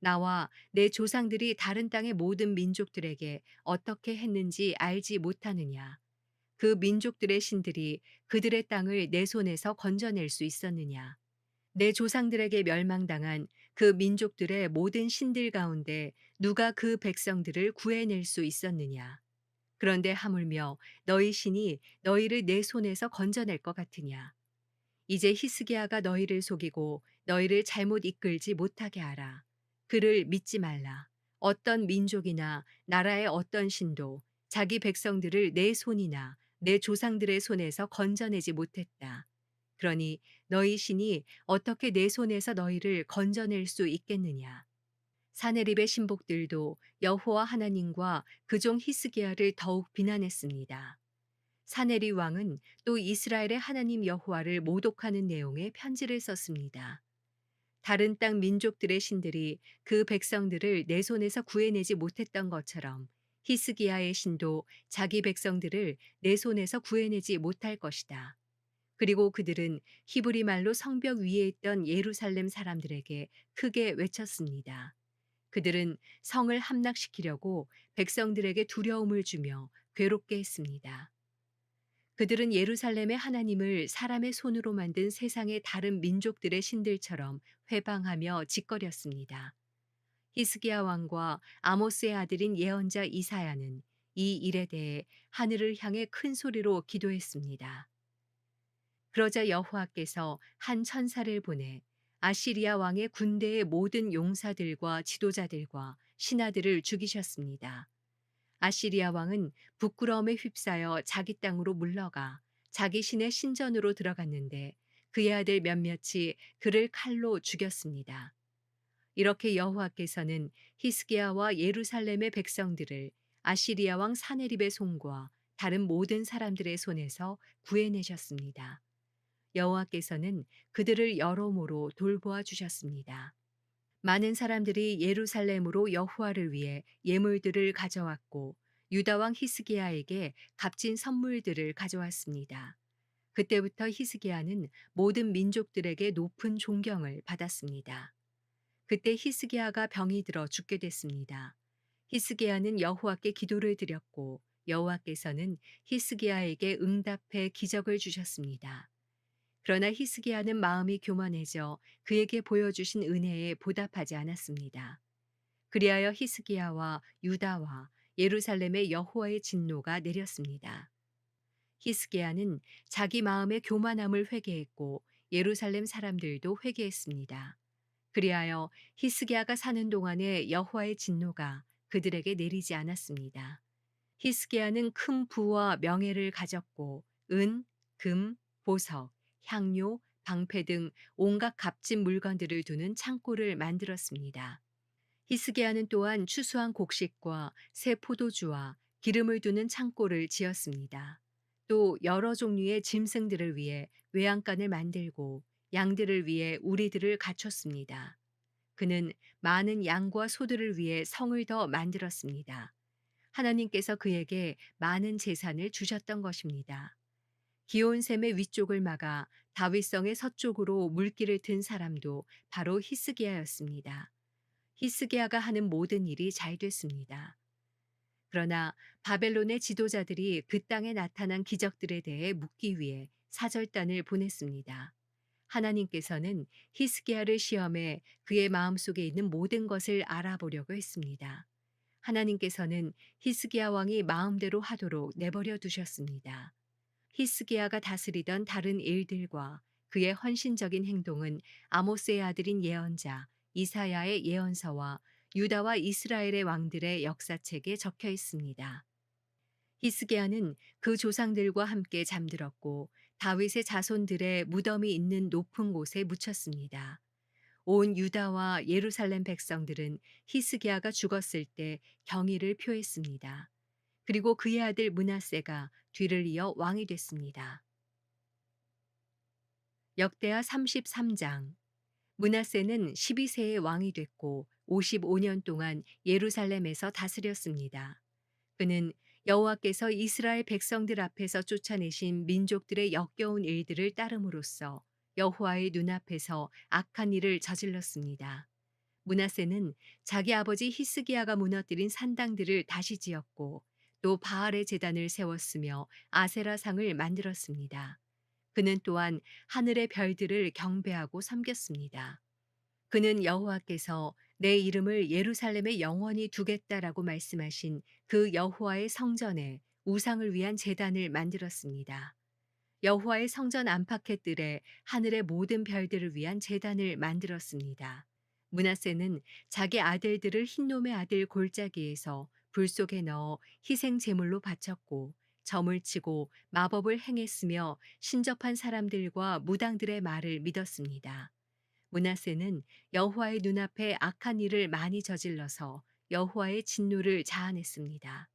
나와 내 조상들이 다른 땅의 모든 민족들에게 어떻게 했는지 알지 못하느냐? 그 민족들의 신들이 그들의 땅을 내 손에서 건져낼 수 있었느냐? 내 조상들에게 멸망당한 그 민족들의 모든 신들 가운데 누가 그 백성들을 구해낼 수 있었느냐? 그런데 하물며 너희 신이 너희를 내 손에서 건져낼 것 같으냐? 이제 히스기야가 너희를 속이고 너희를 잘못 이끌지 못하게 하라. 그를 믿지 말라. 어떤 민족이나 나라의 어떤 신도 자기 백성들을 내 손이나 내 조상들의 손에서 건져내지 못했다. 그러니 너희 신이 어떻게 내 손에서 너희를 건져낼 수 있겠느냐? 사네립의 신복들도 여호와 하나님과 그종 히스기야를 더욱 비난했습니다. 사네립 왕은 또 이스라엘의 하나님 여호와를 모독하는 내용의 편지를 썼습니다. 다른 땅 민족들의 신들이 그 백성들을 내 손에서 구해내지 못했던 것처럼 히스기야의 신도 자기 백성들을 내 손에서 구해내지 못할 것이다. 그리고 그들은 히브리 말로 성벽 위에 있던 예루살렘 사람들에게 크게 외쳤습니다. 그들은 성을 함락시키려고 백성들에게 두려움을 주며 괴롭게 했습니다. 그들은 예루살렘의 하나님을 사람의 손으로 만든 세상의 다른 민족들의 신들처럼 회방하며 짓거렸습니다. 히스기야 왕과 아모스의 아들인 예언자 이사야는 이 일에 대해 하늘을 향해 큰 소리로 기도했습니다. 그러자 여호와께서 한 천사를 보내 아시리아 왕의 군대의 모든 용사들과 지도자들과 신하들을 죽이셨습니다. 아시리아 왕은 부끄러움에 휩싸여 자기 땅으로 물러가 자기 신의 신전으로 들어갔는데 그의 아들 몇몇이 그를 칼로 죽였습니다. 이렇게 여호와께서는 히스기야와 예루살렘의 백성들을 아시리아 왕 사네립의 손과 다른 모든 사람들의 손에서 구해내셨습니다. 여호와께서는 그들을 여러모로 돌보아 주셨습니다. 많은 사람들이 예루살렘으로 여호와를 위해 예물들을 가져왔고 유다 왕 히스기야에게 값진 선물들을 가져왔습니다. 그때부터 히스기야는 모든 민족들에게 높은 존경을 받았습니다. 그때 히스기야가 병이 들어 죽게 됐습니다. 히스기야는 여호와께 기도를 드렸고 여호와께서는 히스기야에게 응답해 기적을 주셨습니다. 그러나 히스기야는 마음이 교만해져 그에게 보여주신 은혜에 보답하지 않았습니다. 그리하여 히스기야와 유다와 예루살렘의 여호와의 진노가 내렸습니다. 히스기야는 자기 마음의 교만함을 회개했고 예루살렘 사람들도 회개했습니다. 그리하여 히스기야가 사는 동안에 여호와의 진노가 그들에게 내리지 않았습니다. 히스기야는 큰 부와 명예를 가졌고 은, 금, 보석, 향료, 방패 등 온갖 값진 물건들을 두는 창고를 만들었습니다. 히스기야는 또한 추수한 곡식과 새 포도주와 기름을 두는 창고를 지었습니다. 또 여러 종류의 짐승들을 위해 외양간을 만들고 양들을 위해 우리들을 갖췄습니다. 그는 많은 양과 소들을 위해 성을 더 만들었습니다. 하나님께서 그에게 많은 재산을 주셨던 것입니다. 기온샘의 위쪽을 막아 다윗성의 서쪽으로 물길을 튼 사람도 바로 히스기야였습니다. 히스기야가 하는 모든 일이 잘 됐습니다. 그러나 바벨론의 지도자들이 그 땅에 나타난 기적들에 대해 묻기 위해 사절단을 보냈습니다. 하나님께서는 히스기야를 시험해 그의 마음속에 있는 모든 것을 알아보려고 했습니다. 하나님께서는 히스기야 왕이 마음대로 하도록 내버려 두셨습니다. 히스기야가 다스리던 다른 일들과 그의 헌신적인 행동은 아모스의 아들인 예언자 이사야의 예언서와 유다와 이스라엘의 왕들의 역사책에 적혀 있습니다. 히스기야는 그 조상들과 함께 잠들었고 다윗의 자손들의 무덤이 있는 높은 곳에 묻혔습니다. 온 유다와 예루살렘 백성들은 히스기야가 죽었을 때 경의를 표했습니다. 그리고 그의 아들 므낫세가 뒤를 이어 왕이 됐습니다. 역대하 33장. 므낫세는 12세의 왕이 됐고 55년 동안 예루살렘에서 다스렸습니다. 그는 여호와께서 이스라엘 백성들 앞에서 쫓아내신 민족들의 역겨운 일들을 따름으로써 여호와의 눈앞에서 악한 일을 저질렀습니다. 므낫세는 자기 아버지 히스기야가 무너뜨린 산당들을 다시 지었고 또 바알의 제단을 세웠으며 아세라상을 만들었습니다. 그는 또한 하늘의 별들을 경배하고 섬겼습니다. 그는 여호와께서 내 이름을 예루살렘에 영원히 두겠다라고 말씀하신 그 여호와의 성전에 우상을 위한 제단을 만들었습니다. 여호와의 성전 안팎의 뜰에 하늘의 모든 별들을 위한 제단을 만들었습니다. 므낫세는 자기 아들들을 흰놈의 아들 골짜기에서 불 속에 넣어 희생 제물로 바쳤고 점을 치고 마법을 행했으며 신접한 사람들과 무당들의 말을 믿었습니다. 므낫세는 여호와의 눈앞에 악한 일을 많이 저질러서 여호와의 진노를 자아냈습니다.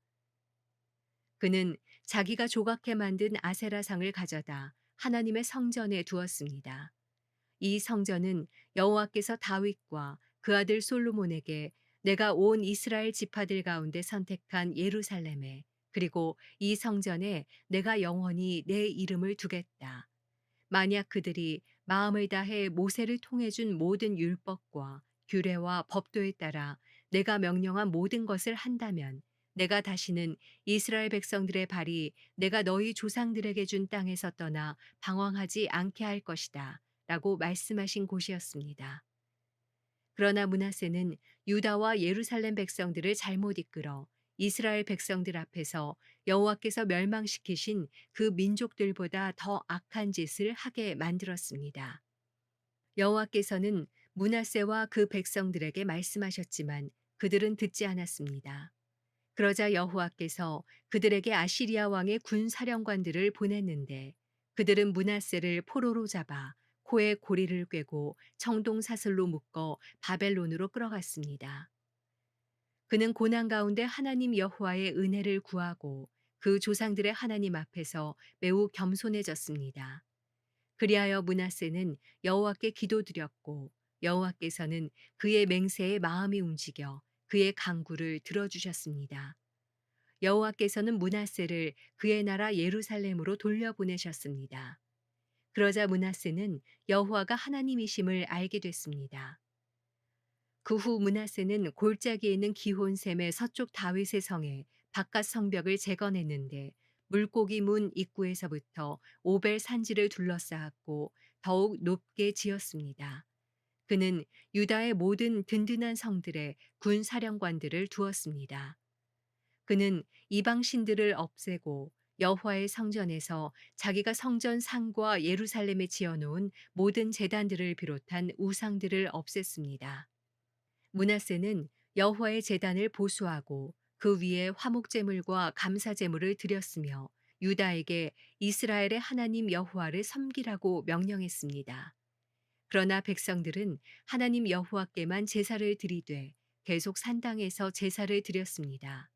그는 자기가 조각해 만든 아세라상을 가져다 하나님의 성전에 두었습니다. 이 성전은 여호와께서 다윗과 그 아들 솔로몬에게 내가 온 이스라엘 지파들 가운데 선택한 예루살렘에 그리고 이 성전에 내가 영원히 내 이름을 두겠다. 만약 그들이 마음을 다해 모세를 통해 준 모든 율법과 규례와 법도에 따라 내가 명령한 모든 것을 한다면 내가 다시는 이스라엘 백성들의 발이 내가 너희 조상들에게 준 땅에서 떠나 방황하지 않게 할 것이다. 라고 말씀하신 곳이었습니다. 그러나 므낫세는 유다와 예루살렘 백성들을 잘못 이끌어 이스라엘 백성들 앞에서 여호와께서 멸망시키신 그 민족들보다 더 악한 짓을 하게 만들었습니다. 여호와께서는 므낫세와 그 백성들에게 말씀하셨지만 그들은 듣지 않았습니다. 그러자 여호와께서 그들에게 아시리아 왕의 군 사령관들을 보냈는데 그들은 므낫세를 포로로 잡아 코에 고리를 꿰고 청동 사슬로 묶어 바벨론으로 끌어갔습니다. 그는 고난 가운데 하나님 여호와의 은혜를 구하고 그 조상들의 하나님 앞에서 매우 겸손해졌습니다. 그리하여 므낫세는 여호와께 기도드렸고 여호와께서는 그의 맹세에 마음이 움직여 그의 간구를 들어주셨습니다. 여호와께서는 므낫세를 그의 나라 예루살렘으로 돌려보내셨습니다. 그러자 므낫세는 여호와가 하나님이심을 알게 됐습니다. 그 후 므낫세는 골짜기에 있는 기혼셈의 서쪽 다윗의 성에 바깥 성벽을 재건했는데 물고기 문 입구에서부터 오벨 산지를 둘러싸았고 더욱 높게 지었습니다. 그는 유다의 모든 든든한 성들에 군 사령관들을 두었습니다. 그는 이방 신들을 없애고 여호와의 성전에서 자기가 성전 상과 예루살렘에 지어놓은 모든 제단들을 비롯한 우상들을 없앴습니다. 므낫세는 여호와의 제단을 보수하고 그 위에 화목제물과 감사제물을 드렸으며 유다에게 이스라엘의 하나님 여호와를 섬기라고 명령했습니다. 그러나 백성들은 하나님 여호와께만 제사를 드리되 계속 산당에서 제사를 드렸습니다.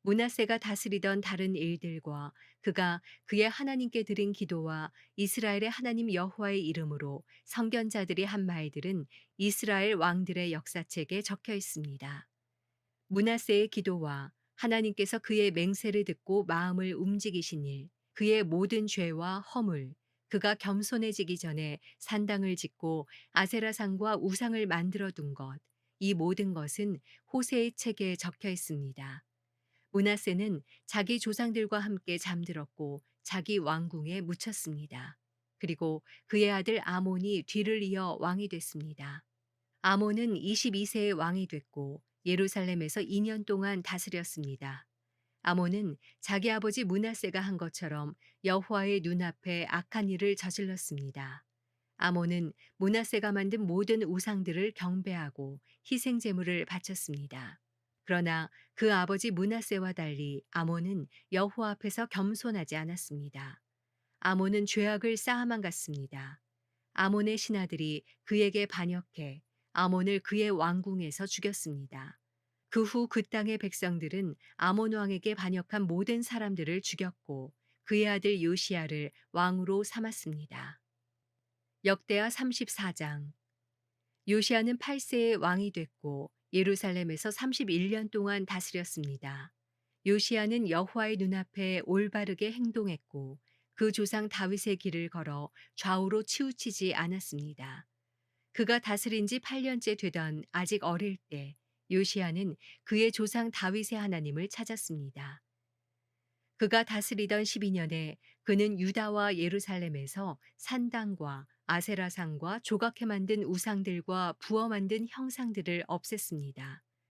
므낫세가 다스리던 다른 일들과 그가 그의 하나님께 드린 기도와 이스라엘의 하나님 여호와의 이름으로 성견자들이 한 말들은 이스라엘 왕들의 역사책에 적혀 있습니다. 므낫세의 기도와 하나님께서 그의 맹세를 듣고 마음을 움직이신 일, 그의 모든 죄와 허물, 그가 겸손해지기 전에 산당을 짓고 아세라상과 우상을 만들어 둔 것, 이 모든 것은 호세의 책에 적혀 있습니다. 므낫세는 자기 조상들과 함께 잠들었고 자기 왕궁에 묻혔습니다. 그리고 그의 아들 아몬이 뒤를 이어 왕이 됐습니다. 아몬은 22세의 왕이 됐고 예루살렘에서 2년 동안 다스렸습니다. 아몬은 자기 아버지 므낫세가 한 것처럼 여호와의 눈앞에 악한 일을 저질렀습니다. 아몬은 므낫세가 만든 모든 우상들을 경배하고 희생 제물을 바쳤습니다. 그러나 그 아버지 므낫세와 달리 아몬은 여호와 앞에서 겸손하지 않았습니다. 아몬은 죄악을 쌓아만 갔습니다. 아몬의 신하들이 그에게 반역해 아몬을 그의 왕궁에서 죽였습니다. 그 후 그 땅의 백성들은 아몬 왕에게 반역한 모든 사람들을 죽였고 그의 아들 요시야를 왕으로 삼았습니다. 역대하 34장. 요시야는 8세의 왕이 됐고 예루살렘에서 31년 동안 다스렸습니다. 요시야는 여호와의 눈앞에 올바르게 행동했고 그 조상 다윗의 길을 걸어 좌우로 치우치지 않았습니다. 그가 다스린 지 8년째 되던 아직 어릴 때 요시야는 그의 조상 다윗의 하나님을 찾았습니다. 그가 다스리던 12년에 그는 유다와 예루살렘에서 산당과 아세라상과 조각해 만든 우상들과 부어 만든 형상들을 없앴습니다.